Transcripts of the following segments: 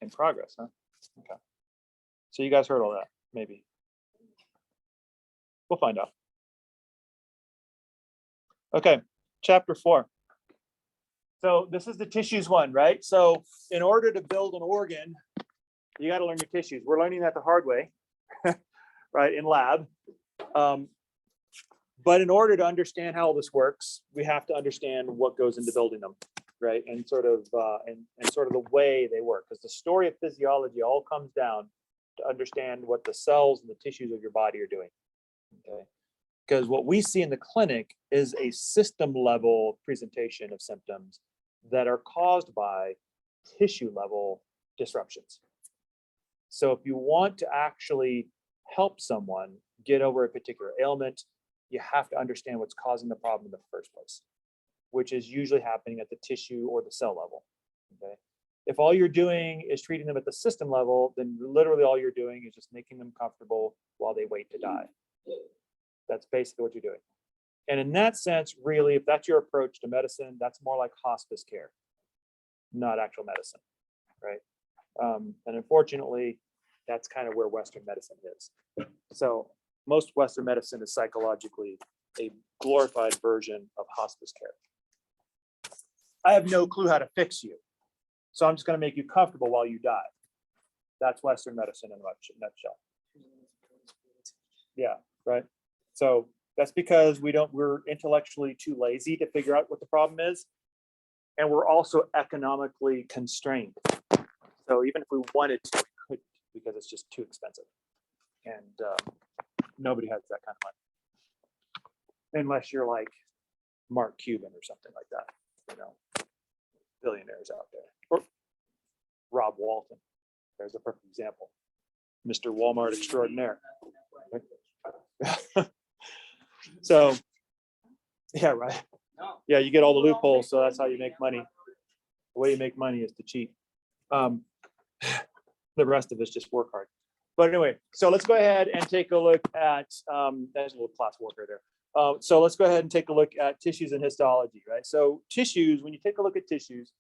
in progress, huh? Okay. So you guys heard all that, maybe. We'll find out. Okay, chapter 4. So this is the tissues one, right? So in order to build an organ, you got to learn your tissues. We're learning that the hard way, right, in lab. But in order to understand how this works, we have to understand what goes into building them, right? And sort of and sort of the way they work, because the story of physiology all comes down to understand what the cells and the tissues of your body are doing. Okay, because what we see in the clinic is a system level presentation of symptoms that are caused by tissue level disruptions. So if you want to actually help someone get over a particular ailment, you have to understand what's causing the problem in the first place, which is usually happening at the tissue or the cell level. Okay, if all you're doing is treating them at the system level, then literally all you're doing is just making them comfortable while they wait to die. That's basically what you're doing. And in that sense, really, if that's your approach to medicine, that's more like hospice care, not actual medicine, right? And unfortunately, that's kind of where Western medicine is. So most Western medicine is psychologically a glorified version of hospice care. I have no clue how to fix you, so I'm just going to make you comfortable while you die. That's Western medicine in a nutshell. Yeah, right. So that's because we're intellectually too lazy to figure out what the problem is. And we're also economically constrained. So even if we wanted to, we couldn't, because it's just too expensive. And nobody has that kind of money. Unless you're like Mark Cuban or something like that, you know, billionaires out there. Or Rob Walton. There's a perfect example. Mr. Walmart extraordinaire. So, yeah, right. Yeah, you get all the loopholes, so that's how you make money. The way you make money is to cheat. The rest of us just work hard. But anyway, so let's go ahead and take a look at, there's a little class worker there. So let's go ahead and take a look at tissues and histology, right? So tissues, when you take a look at tissues,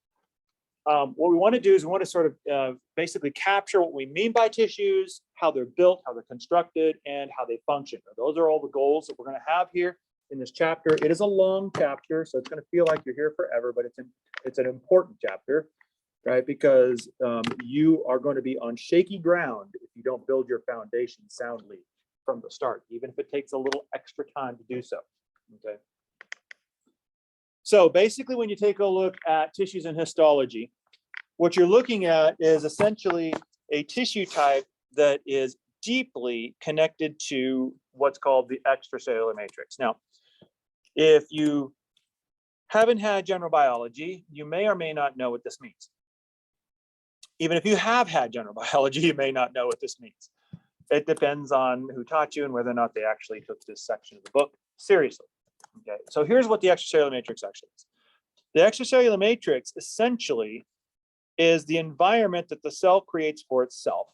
what we want to do is we want to sort of basically capture what we mean by tissues, how they're built, how they're constructed, and how they function. Those are all the goals that we're going to have here in this chapter. It is a long chapter, so it's going to feel like you're here forever, but it's an important chapter, right? Because you are going to be on shaky ground if you don't build your foundation soundly from the start, even if it takes a little extra time to do so. Okay. So basically, when you take a look at tissues and histology, what you're looking at is essentially a tissue type that is deeply connected to what's called the extracellular matrix. Now, if you haven't had general biology, you may or may not know what this means. Even if you have had general biology, you may not know what this means. It depends on who taught you and whether or not they actually took this section of the book seriously. Okay, so here's what the extracellular matrix actually is. The extracellular matrix essentially is the environment that the cell creates for itself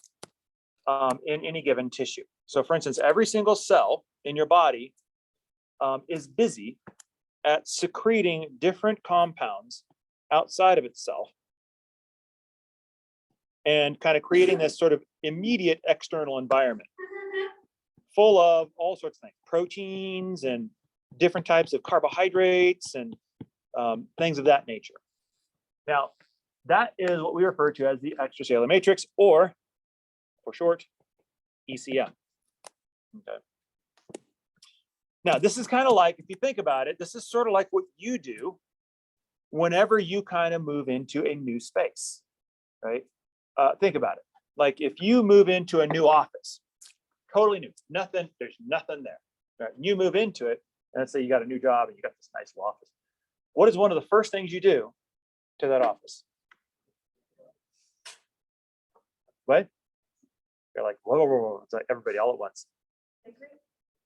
in any given tissue. So for instance, every single cell in your body is busy at secreting different compounds outside of itself and kind of creating this sort of immediate external environment full of all sorts of things, proteins and different types of carbohydrates and things of that nature. Now, that is what we refer to as the extracellular matrix, or for short, ECM. Okay. Now, this is kind of like, if you think about it, this is sort of like what you do whenever you kind of move into a new space, right? Think about it. Like if you move into a new office, totally new, there's nothing there. Right? You move into it, and let's say you got a new job and you got this nice little office. What is one of the first things you do to that office? What? You're like, whoa, whoa, whoa. It's like everybody all at once.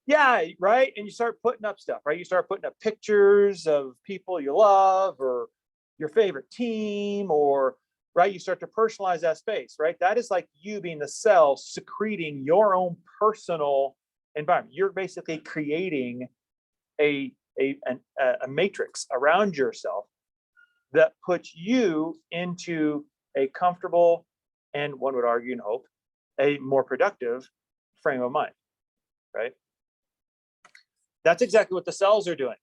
Yeah, right. And you start putting up stuff, right? You start putting up pictures of people you love or your favorite team, or right, you start to personalize that space, right? That is like you being the cell secreting your own personal environment. You're basically creating a matrix around yourself that puts you into a comfortable, and one would argue and hope, a more productive frame of mind, right? That's exactly what the cells are doing,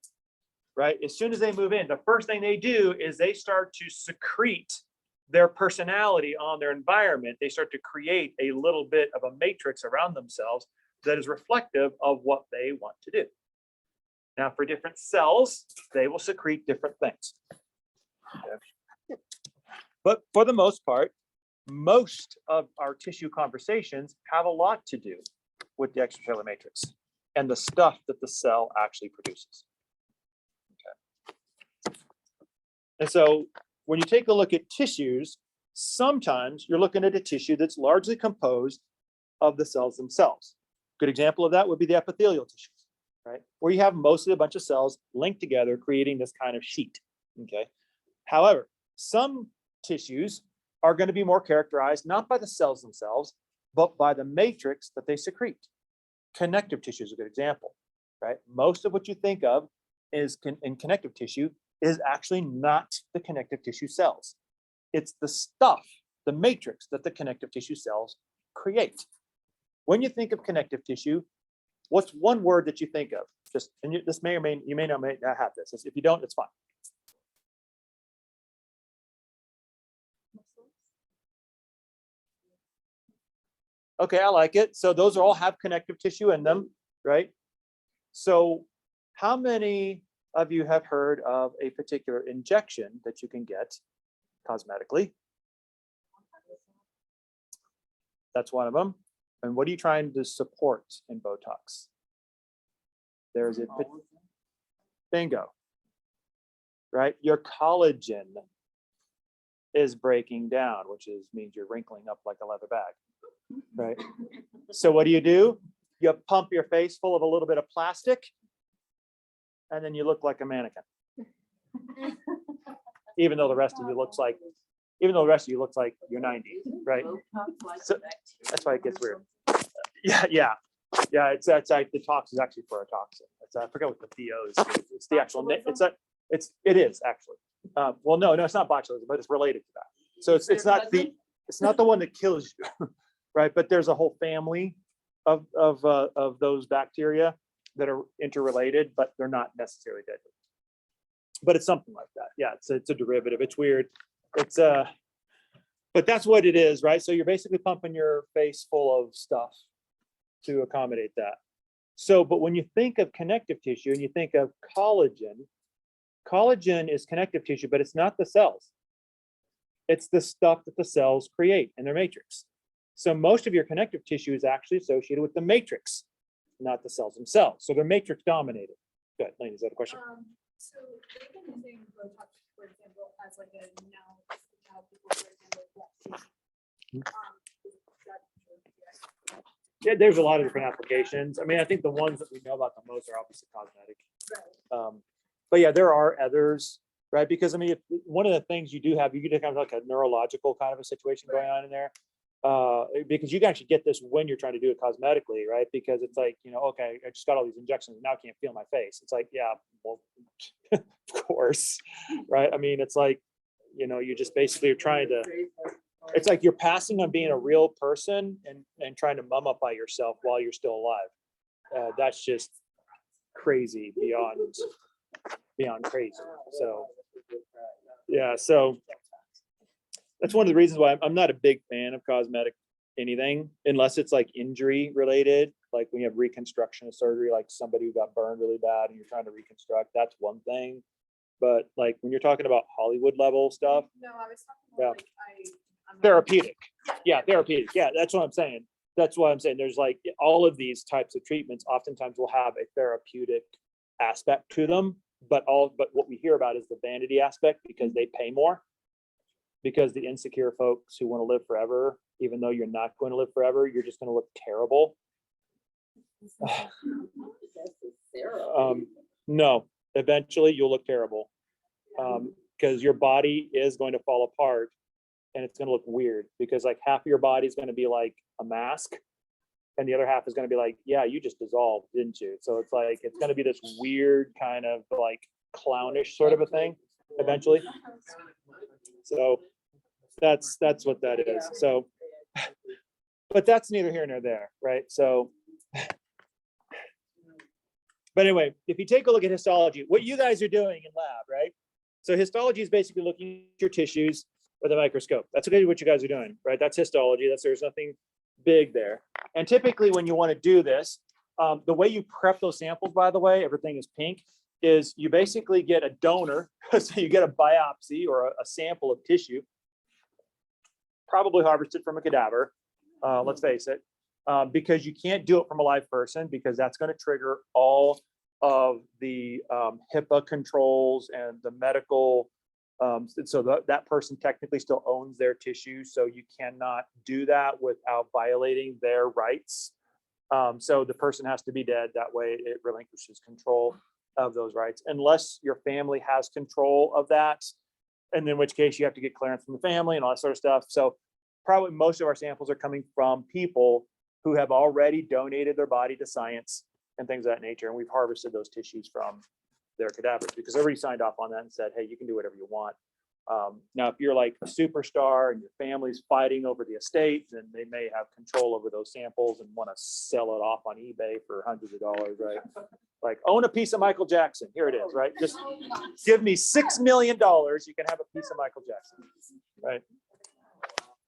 right? As soon as they move in, the first thing they do is they start to secrete their personality on their environment. They start to create a little bit of a matrix around themselves that is reflective of what they want to do. Now, for different cells, they will secrete different things. Okay. But for the most part, most of our tissue conversations have a lot to do with the extracellular matrix and the stuff that the cell actually produces. Okay. And so when you take a look at tissues, sometimes you're looking at a tissue that's largely composed of the cells themselves. Good example of that would be the epithelial tissues, right? Where you have mostly a bunch of cells linked together, creating this kind of sheet, okay? However, some tissues are going to be more characterized not by the cells themselves, but by the matrix that they secrete. Connective tissue is a good example, right? Most of what you think of is in connective tissue is actually not the connective tissue cells. It's the stuff, the matrix that the connective tissue cells create. When you think of connective tissue, what's one word that you think of? Just, and this may or may not have this. If you don't, it's fine. Okay, I like it. So those all have connective tissue in them, right? So how many of you have heard of a particular injection that you can get cosmetically? That's one of them. And what are you trying to support in Botox? There's a bingo, right? Your collagen is breaking down, which means you're wrinkling up like a leather bag, right? So what do? You pump your face full of a little bit of plastic, and then you look like a mannequin. Even though the rest of you looks like you're 90, right? So that's why it gets weird. Yeah. It's like the tox is actually for a toxin. I forget what the BO is. It's the actual. It is actually. Well, no, it's not botulism, but it's related to that. So it's not the one that kills you, right? But there's a whole family of those bacteria that are interrelated, but they're not necessarily deadly. But it's something like that. Yeah, it's a derivative. It's weird. But that's what it is, right? So you're basically pumping your face full of stuff to accommodate that. So, but when you think of connective tissue and you think of collagen is connective tissue, but it's not the cells. It's the stuff that the cells create in their matrix. So most of your connective tissue is actually associated with the matrix, not the cells themselves. So they're matrix dominated. Good, Lane, is that a question? So they've been using Botox, for example, as like a now people, for example, Yeah, there's a lot of different applications. I mean, I think the ones that we know about the most are obviously cosmetic. right. But yeah, there are others, right? Because I mean, one of the things you do have like a neurological kind of a situation going on in there. Because you can actually get this when you're trying to do it cosmetically, right? Because it's like, okay, I just got all these injections, now I can't feel my face. It's like, yeah, well, of course, right? I mean, it's like, you just basically are trying to, it's like you're passing on being a real person and trying to mummify yourself while you're still alive. That's just crazy beyond crazy. So, yeah, so that's one of the reasons why I'm not a big fan of cosmetic anything, unless it's like injury related, like when you have reconstruction of surgery, like somebody who got burned really bad and you're trying to reconstruct, that's one thing. But like when you're talking about Hollywood level stuff, No, I was talking about I'm therapeutic. Yeah, therapeutic. Yeah, that's what I'm saying. That's why I'm saying there's like all of these types of treatments oftentimes will have a therapeutic aspect to them, but what we hear about is the vanity aspect because they pay more. Because the insecure folks who want to live forever, even though you're not going to live forever, you're just going to look terrible. No, eventually you'll look terrible because your body is going to fall apart and it's going to look weird because like half of your body is going to be like a mask and the other half is going to be like, yeah, you just dissolved, didn't you? So it's like, it's going to be this weird kind of like clownish sort of a thing eventually. So That's what that is. So, but that's neither here nor there, right? So, but anyway, if you take a look at histology, what you guys are doing in lab, right? So histology is basically looking at your tissues with a microscope. That's what you guys are doing, right? That's histology. There's nothing big there. And typically when you want to do this, the way you prep those samples, by the way, everything is pink, is you basically get a donor. So you get a biopsy or a sample of tissue, probably harvested from a cadaver, let's face it, because you can't do it from a live person, because that's going to trigger all of the HIPAA controls and the medical. So that person technically still owns their tissue, so you cannot do that without violating their rights. So the person has to be dead. That way it relinquishes control of those rights, unless your family has control of that, and in which case you have to get clearance from the family and all that sort of stuff. So probably most of our samples are coming from people who have already donated their body to science and things of that nature, and we've harvested those tissues from their cadavers because everybody signed off on that and said, hey, you can do whatever you want. Now, if you're like a superstar and your family's fighting over the estate, then they may have control over those samples and want to sell it off on eBay for hundreds of dollars, right? Like, own a piece of Michael Jackson. Here it is, right? Just give me $6 million. You can have a piece of Michael Jackson, right?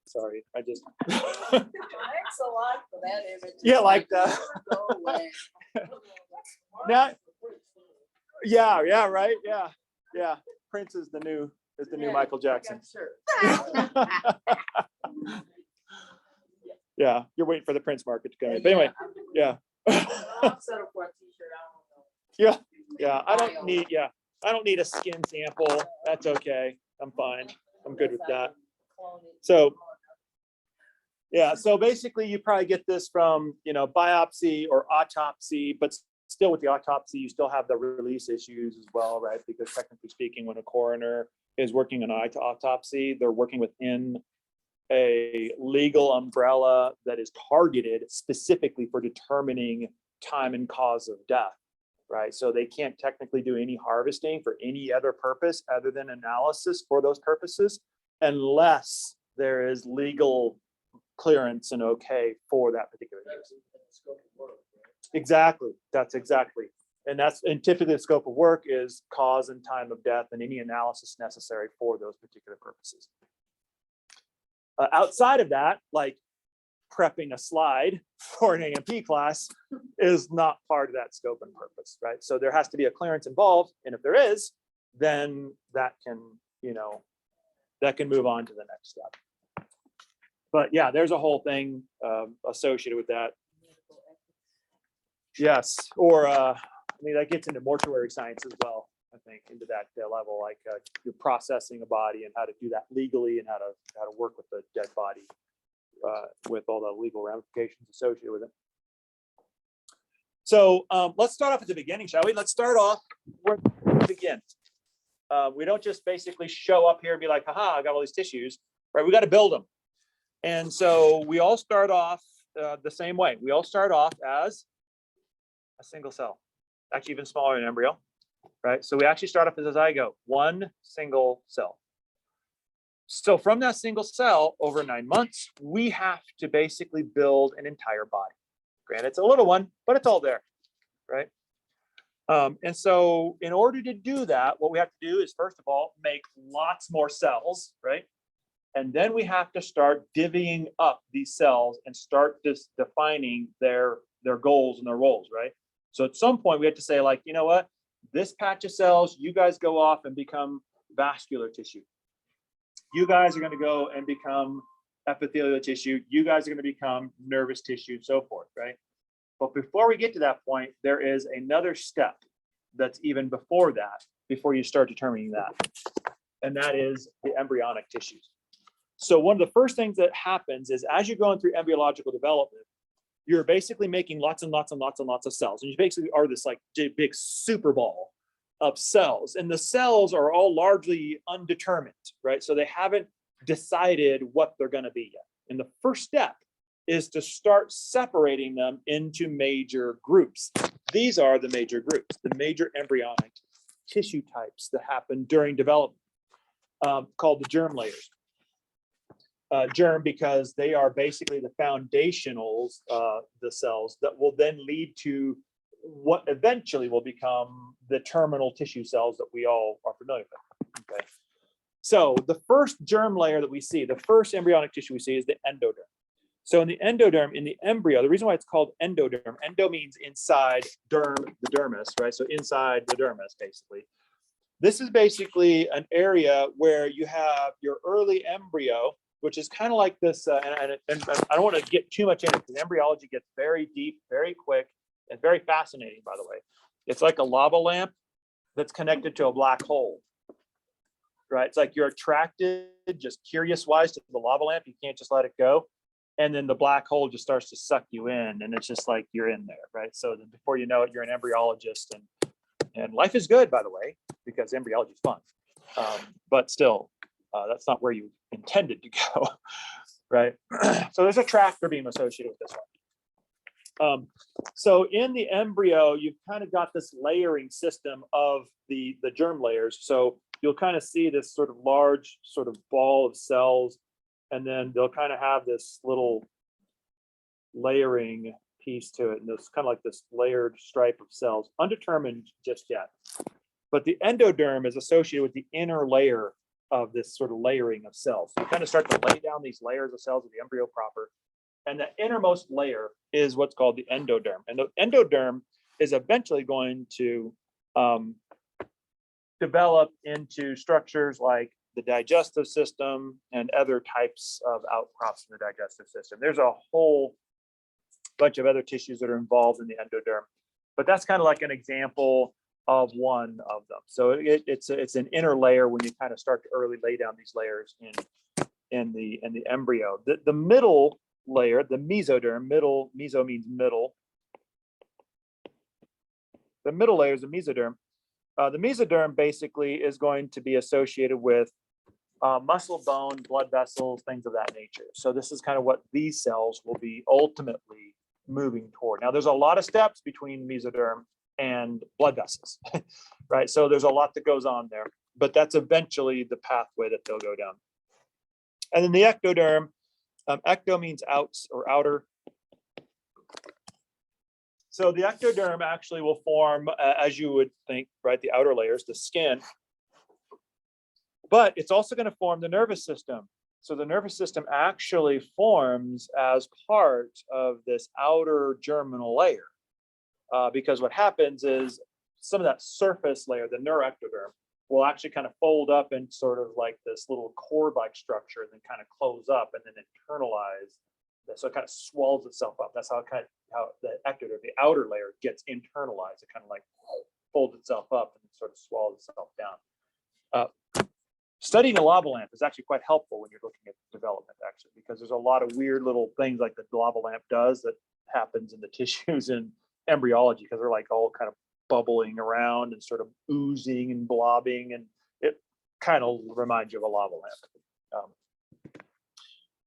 Sorry, I just. Thanks a lot for that image. Yeah, like that. Go away. Now, yeah, right, yeah. Prince is the new Michael Jackson. Sure. Yeah, you're waiting for the Prince market to come in. But anyway, yeah. I'll settle for a t-shirt. I don't know. Yeah. I don't need a skin sample. That's okay. I'm fine. I'm good with that. So, yeah. So basically, you probably get this from biopsy or autopsy, but still with the autopsy, you still have the release issues as well, right? Because technically speaking, when a coroner is working on an autopsy, they're working within a legal umbrella that is targeted specifically for determining time and cause of death, right? So they can't technically do any harvesting for any other purpose other than analysis for those purposes, unless there is legal clearance and okay for that particular case. Exactly. That's exactly. And typically the scope of work is cause and time of death and any analysis necessary for those particular purposes. Outside of that, like prepping a slide for an AMP class is not part of that scope and purpose, right? So there has to be a clearance involved. And if there is, then that can move on to the next step. But yeah, there's a whole thing associated with that. Yes, or that gets into mortuary science as well. I think into that level, like you're processing a body and how to do that legally and how to work with the dead body with all the legal ramifications associated with it. So let's start off at the beginning, shall we? Let's start off where we begin. We don't just basically show up here and be like, haha, I got all these tissues, right? We got to build them. And so we all start off the same way. We all start off as a single cell, actually even smaller than an embryo, right? So we actually start off as a zygote, one single cell. So from that single cell over 9 months, we have to basically build an entire body. Granted, it's a little one, but it's all there, right? And so in order to do that, what we have to do is, first of all, make lots more cells, right? And then we have to start divvying up these cells and start defining their goals and their roles, right? So at some point we have to say, like, you know what, this patch of cells, you guys go off and become vascular tissue. You guys are going to go and become epithelial tissue. You guys are going to become nervous tissue and so forth, right? But before we get to that point, there is another step that's even before that, before you start determining that. And that is the embryonic tissues. So one of the first things that happens is as you're going through embryological development, you're basically making lots and lots and lots and lots of cells. And you basically are this like big super ball of cells. And the cells are all largely undetermined, right? So they haven't decided what they're going to be yet. And the first step is to start separating them into major groups. These are the major groups, the major embryonic tissue types that happen during development, called the germ layers. germ because they are basically the foundationals, the cells that will then lead to what eventually will become the terminal tissue cells that we all are familiar with. Okay. So the first germ layer that we see, the first embryonic tissue we see is the endoderm. So in the endoderm, in the embryo, the reason why it's called endoderm, endo means inside, derm, the dermis, right? So inside the dermis, basically. This is basically an area where you have your early embryo, which is kind of like this, and I don't want to get too much in it because embryology gets very deep, very quick, and very fascinating, by the way. It's like a lava lamp that's connected to a black hole, right? It's like you're attracted, just curious-wise, to the lava lamp. You can't just let it go. And then the black hole just starts to suck you in, and it's just like you're in there, right? So then before you know it, you're an embryologist, and life is good, by the way, because embryology is fun. But still, that's not where you intended to go, right? So there's a tractor beam associated with this one. So in the embryo, you've kind of got this layering system of the germ layers. So you'll kind of see this sort of large sort of ball of cells, and then they'll kind of have this little layering piece to it, and it's kind of like this layered stripe of cells, undetermined just yet. But the endoderm is associated with the inner layer of this sort of layering of cells. So you kind of start to lay down these layers of cells of the embryo proper. And the innermost layer is what's called the endoderm. And the endoderm is eventually going to develop into structures like the digestive system and other types of outcrops in the digestive system. There's a whole bunch of other tissues that are involved in the endoderm, but that's kind of like an example of one of them. So it's an inner layer when you kind of start to early lay down these layers in the embryo. The middle layer, the mesoderm, meso means middle. The middle layer is the mesoderm. The mesoderm basically is going to be associated with muscle, bone, blood vessels, things of that nature. So this is kind of what these cells will be ultimately moving toward. Now, there's a lot of steps between mesoderm and blood vessels, right? So there's a lot that goes on there, but that's eventually the pathway that they'll go down. And then the ectoderm, ecto means out or outer. So the ectoderm actually will form, as you would think, right, the outer layers, the skin, but it's also going to form the nervous system. So the nervous system actually forms as part of this outer germinal layer, because what happens is some of that surface layer, the neuroectoderm, will actually kind of fold up in sort of like this little cord-like structure and then kind of close up and then internalize. So it kind of swallows itself up. That's how the ectoderm, the outer layer, gets internalized. It kind of like folds itself up and sort of swallows itself down. Studying a lava lamp is actually quite helpful when you're looking at development, actually, because there's a lot of weird little things like the lava lamp does that happens in the tissues in embryology, because they're like all kind of bubbling around and sort of oozing and blobbing, and it kind of reminds you of a lava lamp.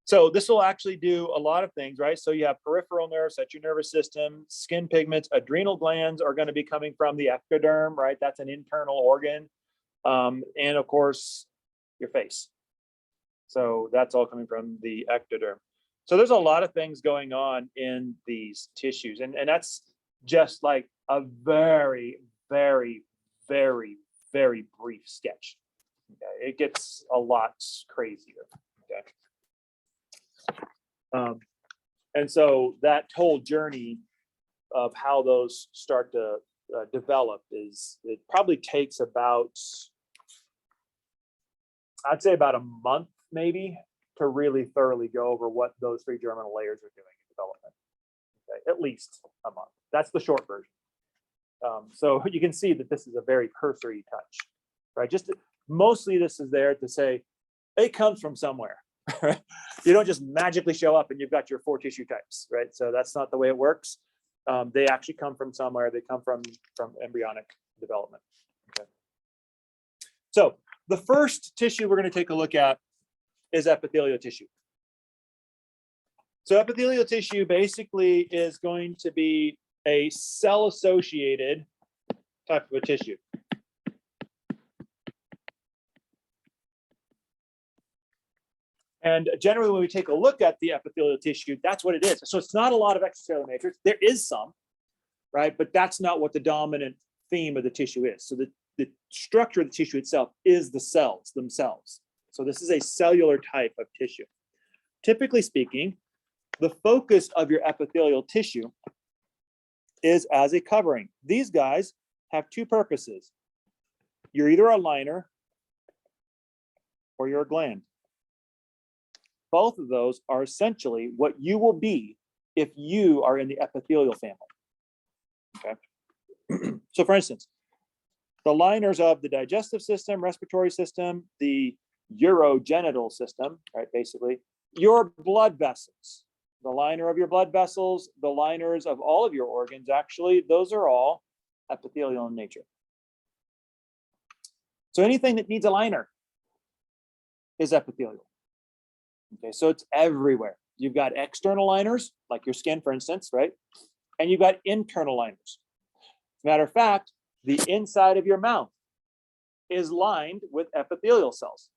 So this will actually do a lot of things, right? So you have peripheral nerves, that's your nervous system, skin pigments, adrenal glands are going to be coming from the ectoderm, right? That's an internal organ. And of course, your face. So that's all coming from the ectoderm. So there's a lot of things going on in these tissues. And that's just like a very, very, very, very brief sketch. Okay? It gets a lot crazier. Okay. And so that whole journey of how those start to develop it probably takes about, I'd say about a month maybe to really thoroughly go over what those three germinal layers are doing in development. Okay, at least a month. That's the short version. So you can see that this is a very cursory touch, right? Mostly this is there to say it comes from somewhere. You don't just magically show up and you've got your 4 tissue types, right? So that's not the way it works. They actually come from somewhere. They come from embryonic development. Okay. So the first tissue we're going to take a look at is epithelial tissue. So epithelial tissue basically is going to be a cell-associated type of a tissue. And generally, when we take a look at the epithelial tissue, that's what it is. So it's not a lot of extracellular matrix. There is some, right? But that's not what the dominant theme of the tissue is. So the structure of the tissue itself is the cells themselves. So this is a cellular type of tissue. Typically speaking, the focus of your epithelial tissue is as a covering. These guys have two purposes. You're either a liner or you're a gland. Both of those are essentially what you will be if you are in the epithelial family. Okay. So for instance, the liners of the digestive system, respiratory system, the urogenital system, right, basically, your blood vessels, the liner of your blood vessels, the liners of all of your organs, actually, those are all epithelial in nature. So anything that needs a liner is epithelial. Okay, so it's everywhere. You've got external liners, like your skin, for instance, right? And you've got internal liners. As a matter of fact, the inside of your mouth is lined with epithelial cells.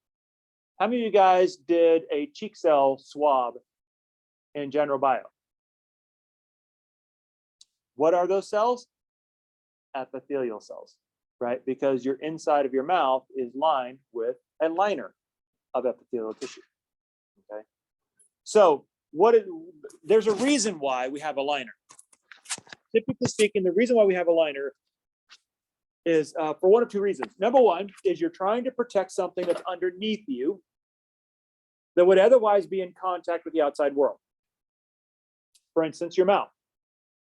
How many of you guys did a cheek cell swab in general bio? What are those cells? Epithelial cells, right? Because your inside of your mouth is lined with a liner of epithelial tissue. Okay, so there's a reason why we have a liner. Typically speaking, the reason why we have a liner is for one of two reasons. Number one is you're trying to protect something that's underneath you that would otherwise be in contact with the outside world. For instance, your mouth.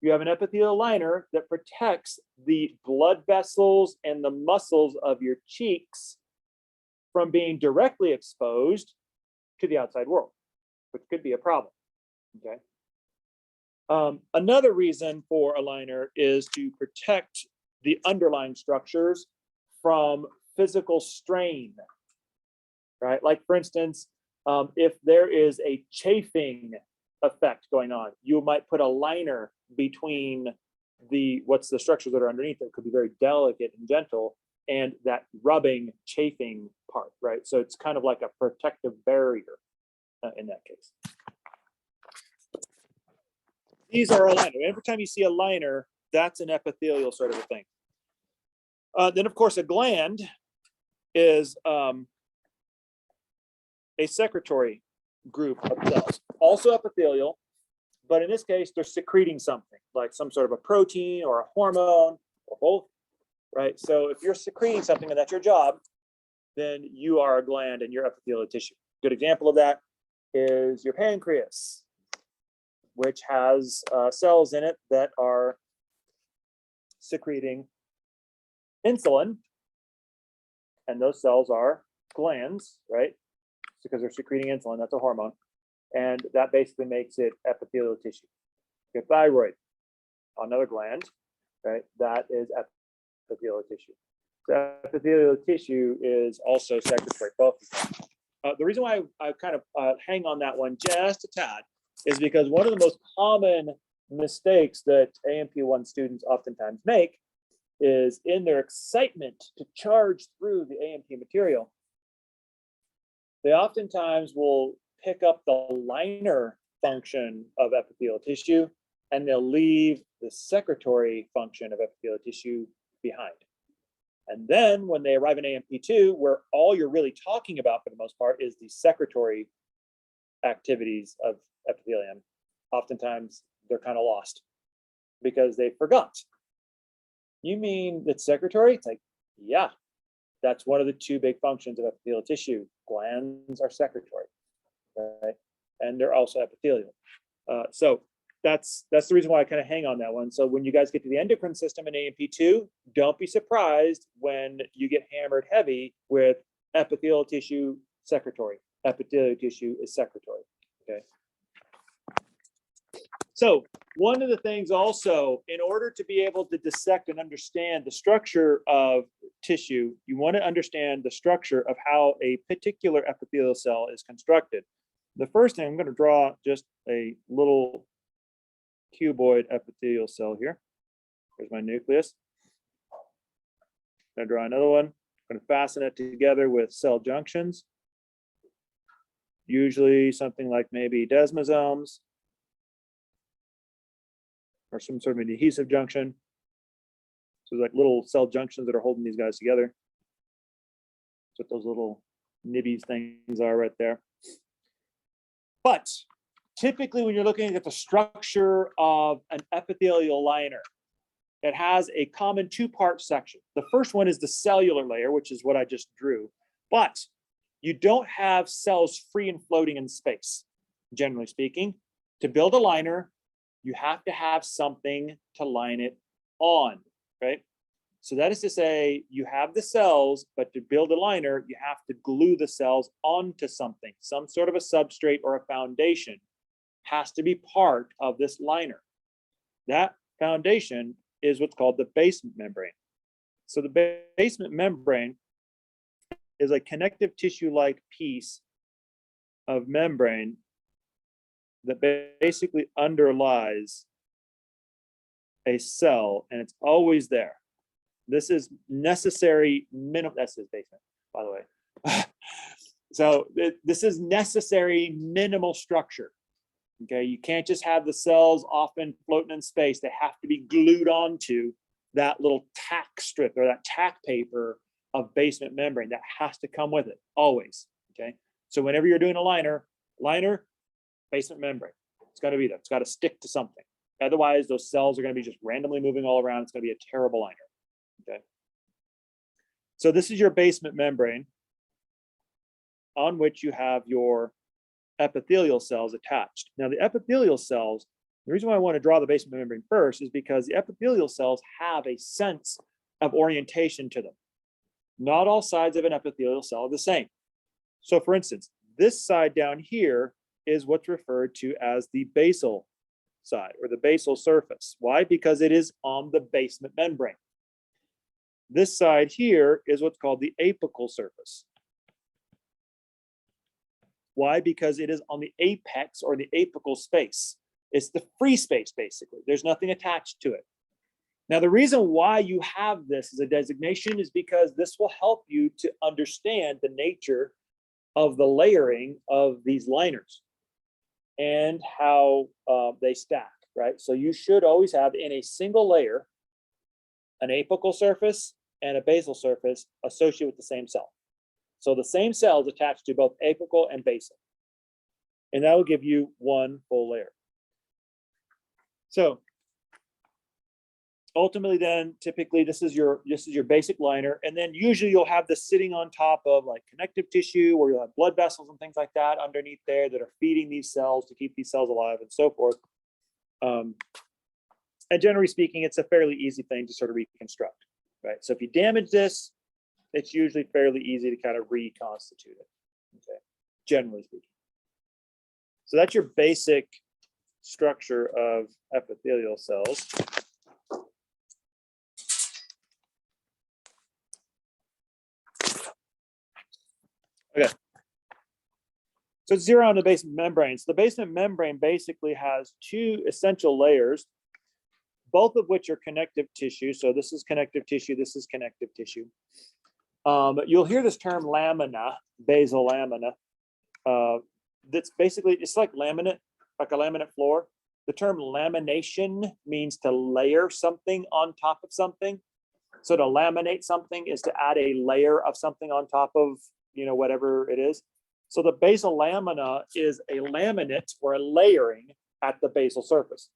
You have an epithelial liner that protects the blood vessels and the muscles of your cheeks from being directly exposed to the outside world, which could be a problem. Okay. Another reason for a liner is to protect the underlying structures from physical strain, right? Like for instance, if there is a chafing effect going on, you might put a liner between the structures that are underneath that could be very delicate and gentle and that rubbing, chafing part, right? So it's kind of like a protective barrier in that case. These are a liner. Every time you see a liner, that's an epithelial sort of a thing. Then, of course, a gland is a secretory group of cells, also epithelial, but in this case, they're secreting something like some sort of a protein or a hormone or both, right? So if you're secreting something and that's your job, then you are a gland in your epithelial tissue. Good example of that is your pancreas, which has cells in it that are secreting insulin, and those cells are glands, right? Because they're secreting insulin, that's a hormone, and that basically makes it epithelial tissue. Your thyroid, another gland, right? That is epithelial tissue. So epithelial tissue is also secretory, both of them. The reason why I kind of hang on that one just a tad is because one of the most common mistakes that AMP1 students oftentimes make is in their excitement to charge through the AMP material, they oftentimes will pick up the liner function of epithelial tissue and they'll leave the secretory function of epithelial tissue behind. And then when they arrive in AMP2, where all you're really talking about for the most part is the secretory activities of epithelium, oftentimes they're kind of lost because they forgot. You mean that secretory? It's like, yeah, that's one of the two big functions of epithelial tissue. Glands are secretory, right? And they're also epithelial. So that's the reason why I kind of hang on that one. So when you guys get to the endocrine system in AMP2, don't be surprised when you get hammered heavy with epithelial tissue secretory. Epithelial tissue is secretory, okay? So one of the things also, in order to be able to dissect and understand the structure of tissue, you want to understand the structure of how a particular epithelial cell is constructed. The first thing, I'm going to draw just a little cuboid epithelial cell here. There's my nucleus. I'm going to draw another one. I'm going to fasten it together with cell junctions. usually something like maybe desmosomes or some sort of an adhesive junction. So like little cell junctions that are holding these guys together. That's what those little nibbies things are right there. But typically when you're looking at the structure of an epithelial liner, it has a common two-part section. The first one is the cellular layer, which is what I just drew. But you don't have cells free and floating in space, generally speaking. To build a liner, you have to have something to line it on, right? So that is to say, you have the cells, but to build a liner, you have to glue the cells onto something. Some sort of a substrate or a foundation has to be part of this liner. That foundation is what's called the basement membrane. So the basement membrane is a connective tissue-like piece of membrane that basically underlies a cell, and it's always there. This is necessary minimum. That's his basement, by the way. So this is necessary minimal structure. Okay, you can't just have the cells often floating in space. They have to be glued onto that little tack strip or that tack paper of basement membrane. That has to come with it always. Okay, so whenever you're doing a liner, basement membrane, it's got to be there. It's got to stick to something. Otherwise, those cells are going to be just randomly moving all around. It's going to be a terrible liner. Okay, so this is your basement membrane on which you have your epithelial cells attached. Now the epithelial cells, the reason why I want to draw the basement membrane first is because the epithelial cells have a sense of orientation to them. Not all sides of an epithelial cell are the same. So for instance, this side down here is what's referred to as the basal side or the basal surface. Why? Because it is on the basement membrane. This side here is what's called the apical surface. Why? Because it is on the apex or the apical space. It's the free space, basically. There's nothing attached to it. Now, the reason why you have this as a designation is because this will help you to understand the nature of the layering of these liners and how they stack, right? So you should always have in a single layer an apical surface and a basal surface associated with the same cell. So the same cell is attached to both apical and basal. And that will give you one full layer. So ultimately then, typically this is your basic liner. And then usually you'll have this sitting on top of like connective tissue, or you'll have blood vessels and things like that underneath there that are feeding these cells to keep these cells alive and so forth. And generally speaking, it's a fairly easy thing to sort of reconstruct, right? So if you damage this, it's usually fairly easy to kind of reconstitute it, okay, generally speaking. So that's your basic structure of epithelial cells. Okay. So zero on the basement membrane. So the basement membrane basically has two essential layers, both of which are connective tissue. So this is connective tissue, this is connective tissue. You'll hear this term lamina, basal lamina. That's basically, it's like laminate, like a laminate floor. The term lamination means to layer something on top of something. So to laminate something is to add a layer of something on top of, you know, whatever it is. So the basal lamina is a laminate or a layering at the basal surface.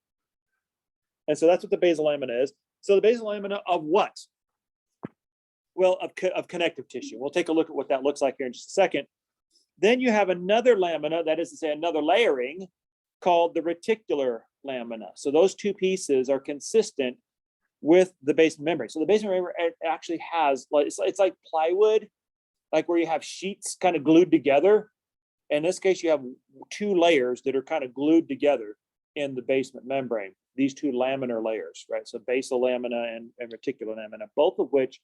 And so that's what the basal lamina is. So the basal lamina of what? Well, of connective tissue. We'll take a look at what that looks like here in just a second. Then you have another lamina, that is to say another layering, called the reticular lamina. So those two pieces are consistent with the basement membrane. So the basement membrane actually has, it's like plywood, like where you have sheets kind of glued together. In this case, you have two layers that are kind of glued together in the basement membrane, these two laminar layers, right? So basal lamina and reticular lamina, both of which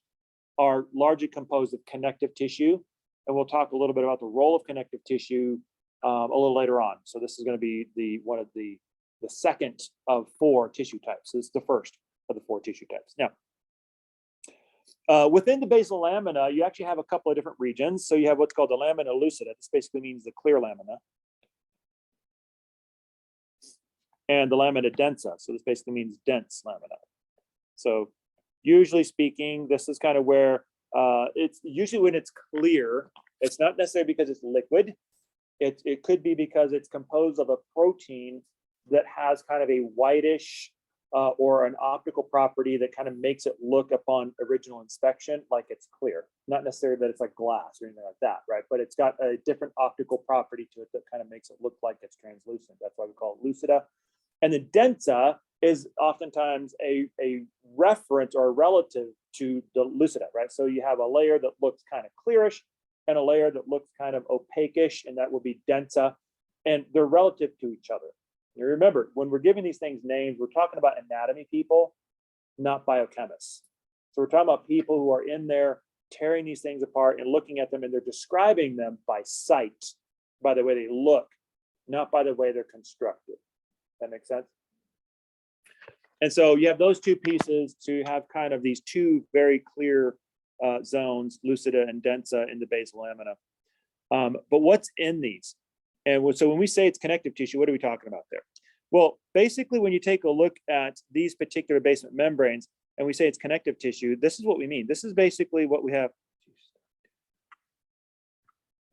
are largely composed of connective tissue. And we'll talk a little bit about the role of connective tissue a little later on. So this is going to be one of the second of four tissue types. This is the first of the four tissue types. Now, Within the basal lamina, you actually have a couple of different regions. So you have what's called the lamina lucida. This basically means the clear lamina. And the lamina densa. So this basically means dense lamina. So usually speaking, this is kind of where it's usually when it's clear, it's not necessarily because it's liquid. It could be because it's composed of a protein that has kind of a whitish or an optical property that kind of makes it look upon original inspection like it's clear. Not necessarily that it's like glass or anything like that, right? But it's got a different optical property to it that kind of makes it look like it's translucent. That's why we call it lucida. And the densa is oftentimes a reference or a relative to the lucida, right? So you have a layer that looks kind of clearish and a layer that looks kind of opaquish, and that will be densa, and they're relative to each other. You remember, when we're giving these things names, we're talking about anatomy people, not biochemists. So we're talking about people who are in there tearing these things apart and looking at them, and they're describing them by sight, by the way they look, not by the way they're constructed. That makes sense? And so you have those two pieces to have kind of these two very clear zones, lucida and densa, in the basal lamina. But what's in these? And so when we say it's connective tissue, what are we talking about there? Well, basically, when you take a look at these particular basement membranes and we say it's connective tissue, this is what we mean. This is basically what we have.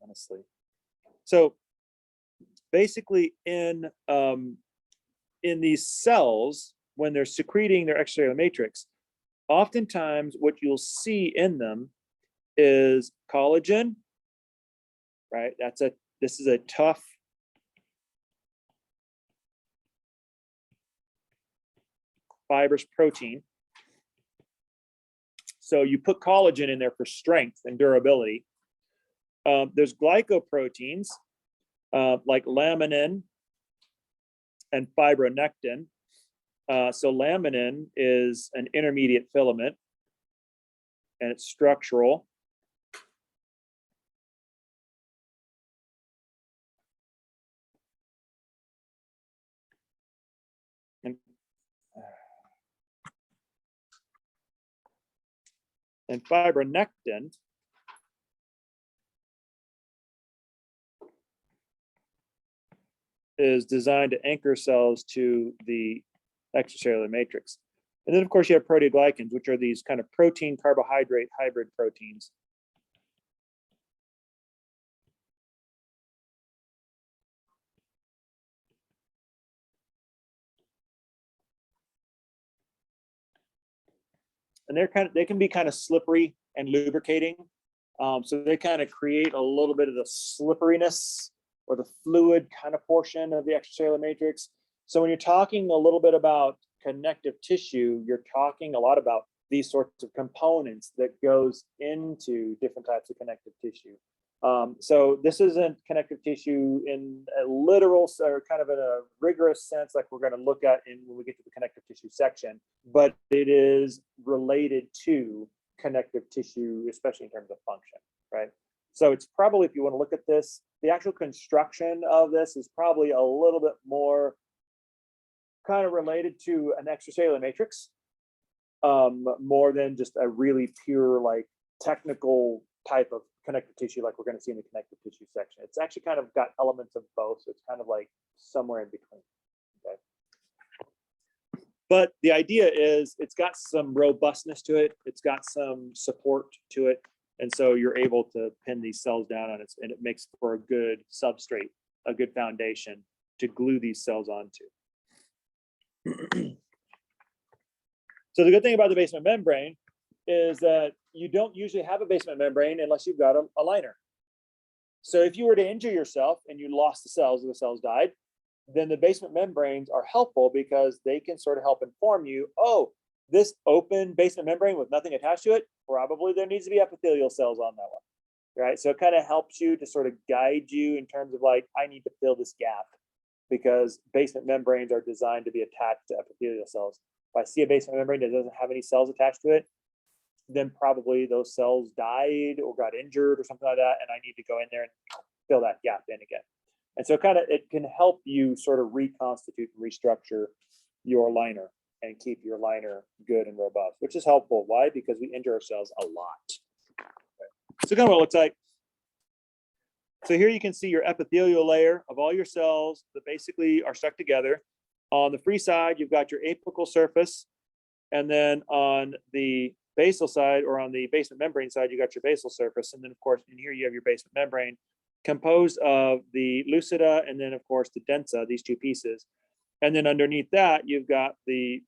Honestly. So basically in these cells, when they're secreting their extracellular matrix, oftentimes what you'll see in them is collagen, right? This is a tough fibrous protein. So you put collagen in there for strength and durability. There's glycoproteins like laminin and fibronectin. So laminin is an intermediate filament, and it's structural. And fibronectin is designed to anchor cells to the extracellular matrix. And then, of course, you have proteoglycans, which are these kind of protein carbohydrate hybrid proteins. And they can be kind of slippery and lubricating. So they kind of create a little bit of the slipperiness or the fluid kind of portion of the extracellular matrix. So when you're talking a little bit about connective tissue, you're talking a lot about these sorts of components that goes into different types of connective tissue. So this isn't connective tissue in a literal or kind of in a rigorous sense, like we're going to look at when we get to the connective tissue section, but it is related to connective tissue, especially in terms of function, right? So it's probably, if you want to look at this, the actual construction of this is probably a little bit more kind of related to an extracellular matrix, more than just a really pure, like, technical type of connective tissue like we're going to see in the connective tissue section. It's actually kind of got elements of both, so it's kind of like somewhere in between. Okay. But the idea is it's got some robustness to it, it's got some support to it, and so you're able to pin these cells down on it, and it makes for a good substrate, a good foundation to glue these cells onto. So the good thing about the basement membrane is that you don't usually have a basement membrane unless you've got a liner. So if you were to injure yourself and you lost the cells and the cells died, then the basement membranes are helpful because they can sort of help inform you, oh, this open basement membrane with nothing attached to it, probably there needs to be epithelial cells on that one, right? So it kind of helps you to sort of guide you in terms of like, I need to fill this gap because basement membranes are designed to be attached to epithelial cells. If I see a basement membrane that doesn't have any cells attached to it, then probably those cells died or got injured or something like that, and I need to go in there and fill that gap in again. And so it can help you sort of reconstitute and restructure your liner and keep your liner good and robust, which is helpful. Why? Because we injure ourselves a lot. So kind of what it looks like. So here you can see your epithelial layer of all your cells that basically are stuck together. On the free side, you've got your apical surface. And then on the basal side, or on the basement membrane side, you got your basal surface. And then of course, in here you have your basement membrane composed of the lucida and then of course the densa, these two pieces. And then underneath that, you've got the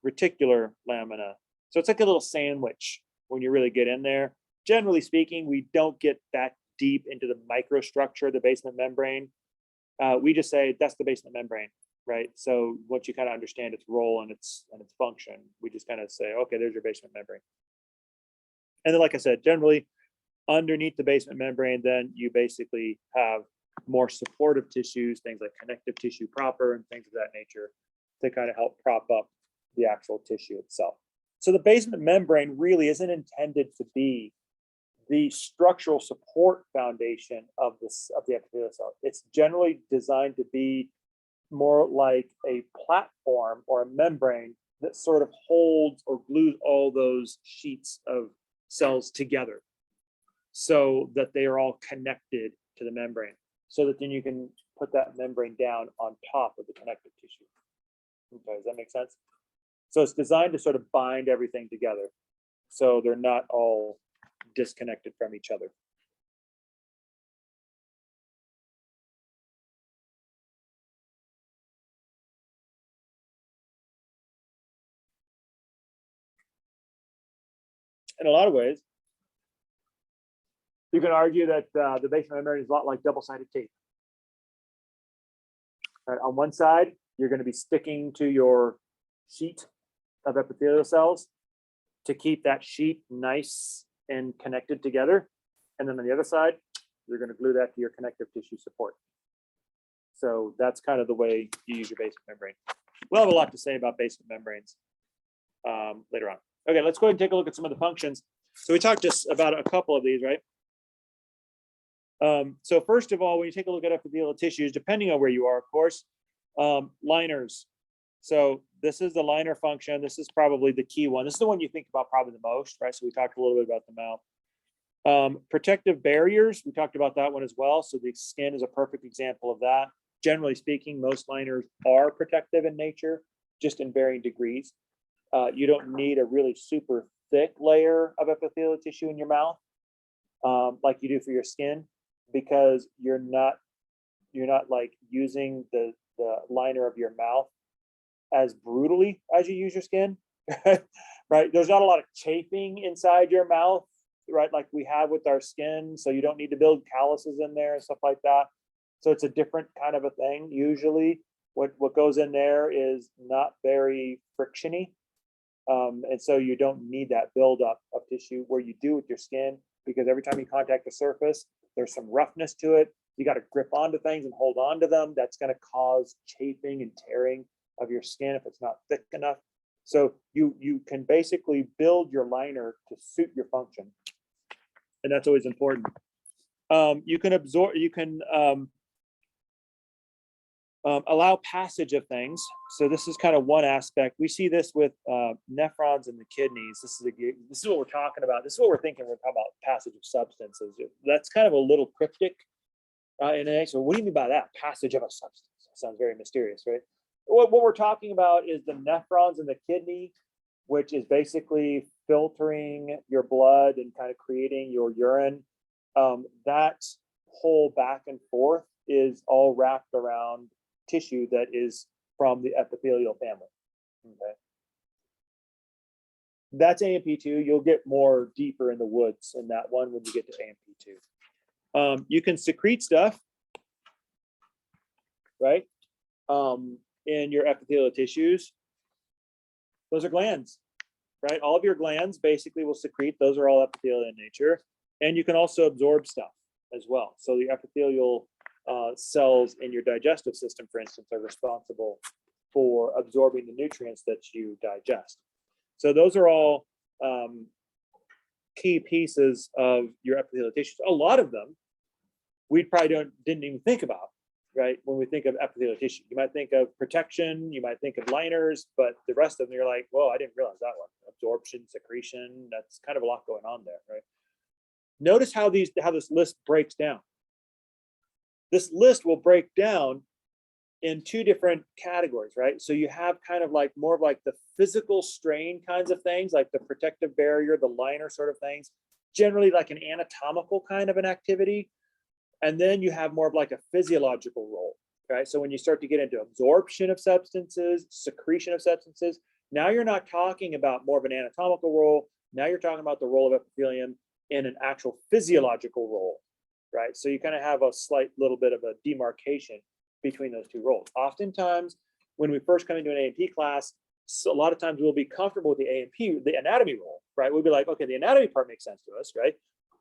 reticular lamina. So it's like a little sandwich when you really get in there. Generally speaking, we don't get that deep into the microstructure of the basement membrane. We just say that's the basement membrane, right? So once you kind of understand its role and its function, we just kind of say, okay, there's your basement membrane. And then, like I said, generally underneath the basement membrane, then you basically have more supportive tissues, things like connective tissue proper and things of that nature to kind of help prop up the actual tissue itself. So the basement membrane really isn't intended to be the structural support foundation of the epithelial cell. It's generally designed to be more like a platform or a membrane that sort of holds or glues all those sheets of cells together so that they are all connected to the membrane, so that then you can put that membrane down on top of the connective tissue. Okay, does that make sense? So it's designed to sort of bind everything together so they're not all disconnected from each other. In a lot of ways, you can argue that the basement membrane is a lot like double-sided tape. Right, on one side, you're going to be sticking to your sheet of epithelial cells to keep that sheet nice and connected together. And then on the other side, you're going to glue that to your connective tissue support. So that's kind of the way you use your basement membrane. We'll have a lot to say about basement membranes later on. Okay, let's go ahead and take a look at some of the functions. So we talked just about a couple of these, right? So first of all, when you take a look at epithelial tissues, depending on where you are, of course, liners. So this is the liner function. This is probably the key one. This is the one you think about probably the most, right? So we talked a little bit about the mouth. Protective barriers, we talked about that one as well. So the skin is a perfect example of that. Generally speaking, most liners are protective in nature, just in varying degrees. You don't need a really super thick layer of epithelial tissue in your mouth, like you do for your skin, because you're not like using the liner of your mouth as brutally as you use your skin, right? There's not a lot of chafing inside your mouth, right? Like we have with our skin. So you don't need to build calluses in there and stuff like that. So it's a different kind of a thing. Usually what goes in there is not very frictiony. And so you don't need that buildup of tissue where you do with your skin, because every time you contact the surface, there's some roughness to it. You got to grip onto things and hold on to them. That's going to cause chafing and tearing of your skin if it's not thick enough. So you can basically build your liner to suit your function. And that's always important. You can absorb, you can allow passage of things. So this is kind of one aspect. We see this with nephrons in the kidneys. This is what we're talking about. This is what we're thinking. We're talking about passage of substances. That's kind of a little cryptic. So what do you mean by that? Passage of a substance. That sounds very mysterious, right? What we're talking about is the nephrons in the kidney, which is basically filtering your blood and kind of creating your urine. That whole back and forth is all wrapped around tissue that is from the epithelial family. Okay. That's AMP2. You'll get more deeper in the woods in that one when you get to AMP2. You can secrete stuff, right? In your epithelial tissues. Those are glands, right? All of your glands basically will secrete. Those are all epithelial in nature. And you can also absorb stuff as well. So the epithelial cells in your digestive system, for instance, are responsible for absorbing the nutrients that you digest. So those are all key pieces of your epithelial tissues. A lot of them we probably didn't even think about, right? When we think of epithelial tissue, you might think of protection, you might think of liners, but the rest of them, you're like, whoa, I didn't realize that one. Absorption, secretion, that's kind of a lot going on there, right? Notice how this list breaks down. This list will break down in two different categories, right? So you have kind of like more of like the physical strain kinds of things, like the protective barrier, the liner sort of things, generally like an anatomical kind of an activity. And then you have more of like a physiological role, right? So when you start to get into absorption of substances, secretion of substances, now you're not talking about more of an anatomical role. Now you're talking about the role of epithelium in an actual physiological role, right? So you kind of have a slight little bit of a demarcation between those two roles. Oftentimes, when we first come into an A&P class, so a lot of times we'll be comfortable with the A&P, the anatomy role, right? We'll be like, okay, the anatomy part makes sense to us, right?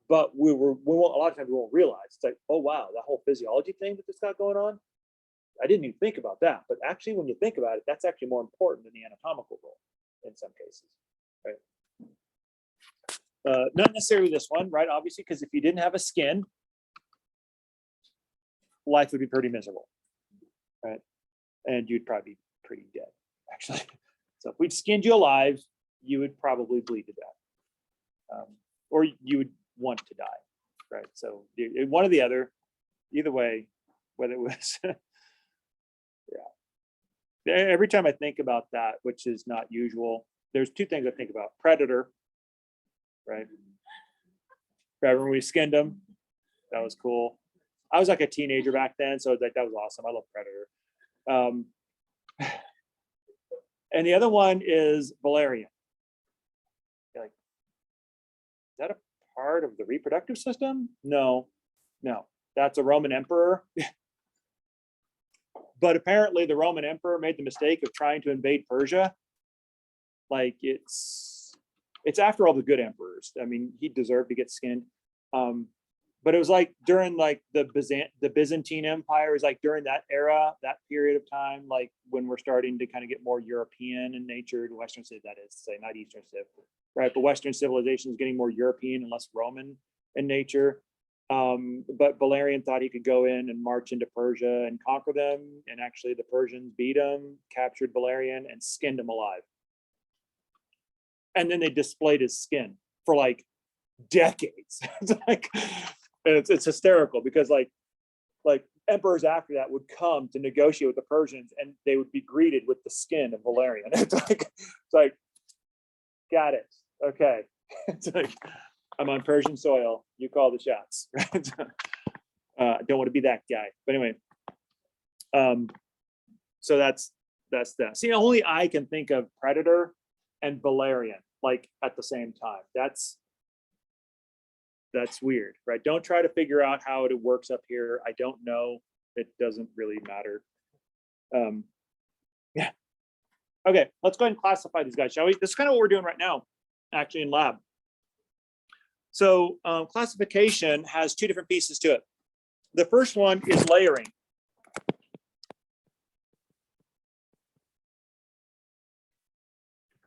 But we won't, a lot of times we won't realize, it's like, oh wow, that whole physiology thing that this got going on, I didn't even think about that. But actually, when you think about it, that's actually more important than the anatomical role in some cases, right? Not necessarily this one, right? Obviously, because if you didn't have a skin, life would be pretty miserable, right? And you'd probably be pretty dead, actually. So if we'd skinned you alive, you would probably bleed to death, or you would want to die, right? So one or the other, either way, whether it was, yeah. Every time I think about that, which is not usual, there's two things I think about. Predator, right? Remember when we skinned them? That was cool. I was like a teenager back then, so that was awesome. I love Predator. And the other one is Valerian. You're like, is that a part of the reproductive system? No, that's a Roman emperor. But apparently the Roman emperor made the mistake of trying to invade Persia. Like it's after all the good emperors. I mean, he deserved to get skinned. But it was like during like the Byzantine Empire, is like during that era, that period of time, like when we're starting to kind of get more European in nature, Western civ, that is to say, not Eastern civ, right? But Western civilization is getting more European and less Roman in nature. But Valerian thought he could go in and march into Persia and conquer them. And actually the Persians beat him, captured Valerian and skinned him alive. And then they displayed his skin for like decades. It's like, and it's hysterical because like emperors after that would come to negotiate with the Persians and they would be greeted with the skin of Valerian. It's like, got it. Okay. It's like, I'm on Persian soil. You call the shots. Right? I don't want to be that guy. But anyway, so that's that. See, only I can think of Predator and Valerian like at the same time. That's weird, right? Don't try to figure out how it works up here. I don't know. It doesn't really matter. Yeah. Okay, let's go ahead and classify these guys, shall we? This is kind of what we're doing right now, actually in lab. So classification has two different pieces to it. The first one is layering.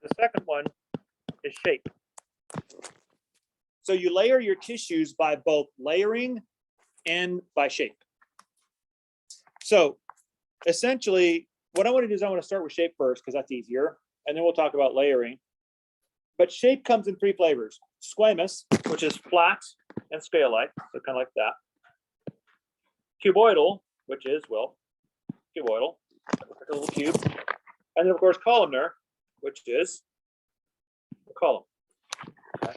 The second one is shape. So you layer your tissues by both layering and by shape. So essentially, what I want to do is I want to start with shape first because that's easier, and then we'll talk about layering. But shape comes in three flavors: squamous, which is flat and scale-like, so kind of like that. Cuboidal, which is, well, cuboidal, like a little cube. And then, of course, columnar, which is a column. Okay.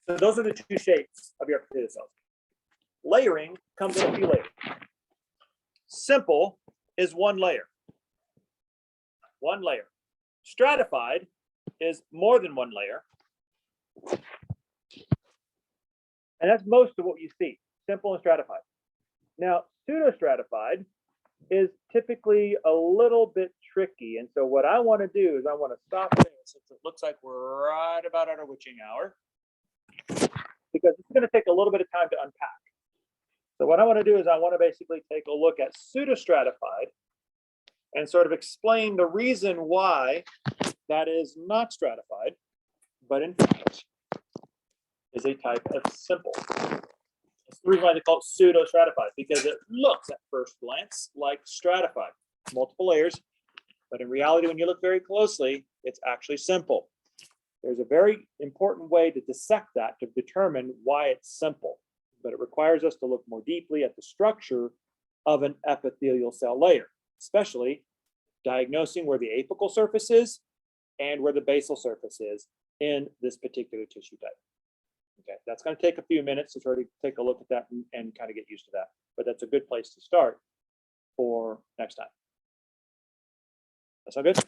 So those are the two shapes of your potato cells. Layering comes in a few layers. Simple is one layer. One layer. Stratified is more than one layer. And that's most of what you see, simple and stratified. Now, pseudo-stratified is typically a little bit tricky. And so what I want to do is I want to stop there since it looks like we're right about at our witching hour, because it's going to take a little bit of time to unpack. So what I want to do is I want to basically take a look at pseudo-stratified and sort of explain the reason why that is not stratified, but in fact is a type of simple. That's the reason why they call it pseudo-stratified, because it looks at first glance like stratified, multiple layers. But in reality, when you look very closely, it's actually simple. There's a very important way to dissect that to determine why it's simple, but it requires us to look more deeply at the structure of an epithelial cell layer, especially diagnosing where the apical surface is and where the basal surface is in this particular tissue type. Okay, that's going to take a few minutes to sort of take a look at that and kind of get used to that, but that's a good place to start for next time. That sound good?